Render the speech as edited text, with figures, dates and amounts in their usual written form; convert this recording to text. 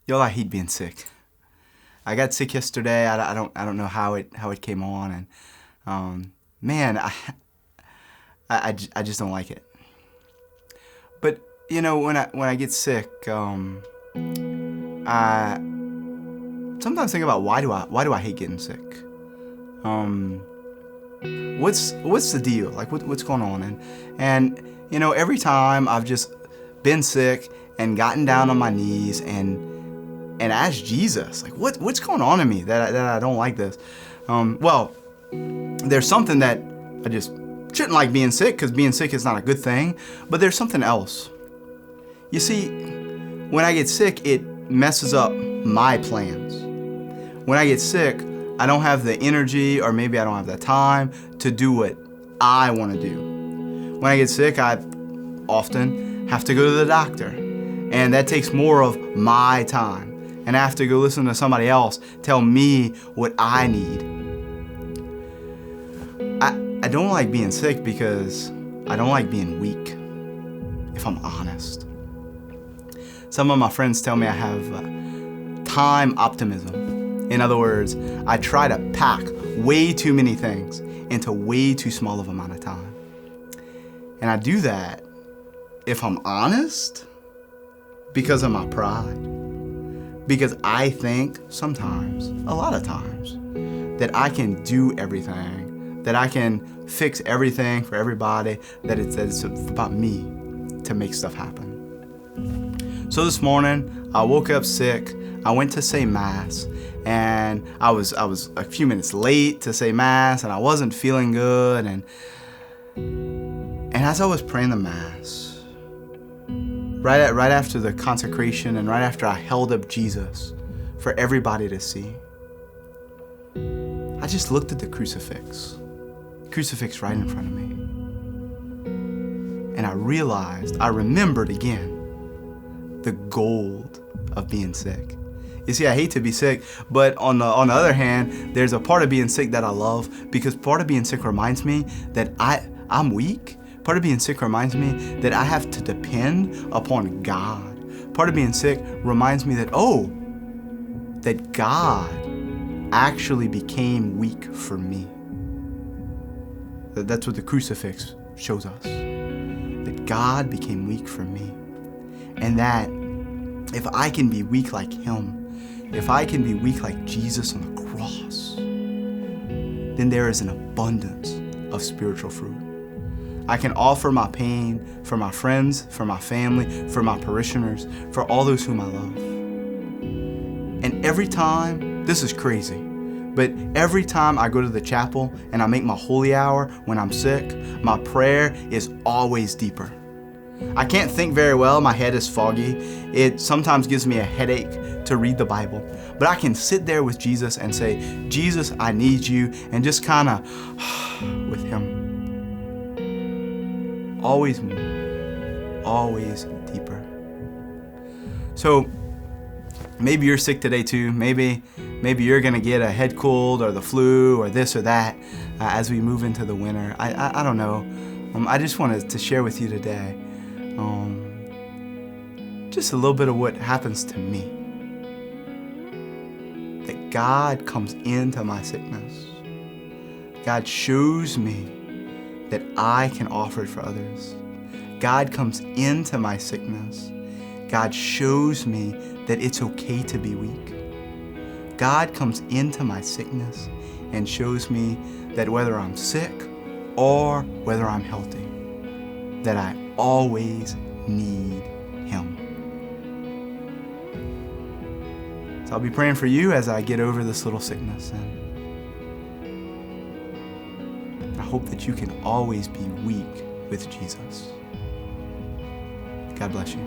Y'all, I hate being sick. I got sick yesterday. I don't know how it came on, and man, I just don't like it. But you know, when I get sick, I sometimes think about why do I hate getting sick? What's the deal? Like what's going on? And you know, every time I've just been sick and gotten down on my knees and asked Jesus, like what's going on in me that I don't like this? Well, there's something that I just shouldn't like being sick, because being sick is not a good thing, but there's something else. You see, when I get sick, it messes up my plans. When I get sick, I don't have the energy, or maybe I don't have the time to do what I want to do. When I get sick, I often have to go to the doctor, and that takes more of my time. And I have to go listen to somebody else tell me what I need. I don't like being sick because I don't like being weak, if I'm honest. Some of my friends tell me I have time optimism. In other words, I try to pack way too many things into way too small of an amount of time. And I do that, if I'm honest, because of my pride. Because I think sometimes, a lot of times, that I can do everything, that I can fix everything for everybody, that it's about me to make stuff happen. So this morning, I woke up sick. I went to say Mass, and I was a few minutes late to say Mass, and I wasn't feeling good. And as I was praying the Mass, right after the consecration and right after I held up Jesus for everybody to see, I just looked at the crucifix right in front of me. And I remembered again the gold of being sick. You see, I hate to be sick, but on the other hand, there's a part of being sick that I love, because part of being sick reminds me that I'm weak. Part of being sick reminds me that I have to depend upon God. Part of being sick reminds me that God actually became weak for me. That's what the crucifix shows us. That God became weak for me. And that if I can be weak like Him, if I can be weak like Jesus on the cross, then there is an abundance of spiritual fruit. I can offer my pain for my friends, for my family, for my parishioners, for all those whom I love. And every time, this is crazy, but every time I go to the chapel and I make my holy hour when I'm sick, my prayer is always deeper. I can't think very well, my head is foggy. It sometimes gives me a headache to read the Bible, but I can sit there with Jesus and say, Jesus, I need you, and just kind of with Him. Always more, always deeper. So maybe you're sick today too. Maybe you're gonna get a head cold or the flu or this or that as we move into the winter. I don't know. I just wanted to share with you today just a little bit of what happens to me. That God comes into my sickness. God shows me that I can offer it for others. God comes into my sickness. God shows me that it's okay to be weak. God comes into my sickness and shows me that whether I'm sick or whether I'm healthy, that I always need Him. So I'll be praying for you as I get over this little sickness, and I hope that you can always be weak with Jesus. God bless you.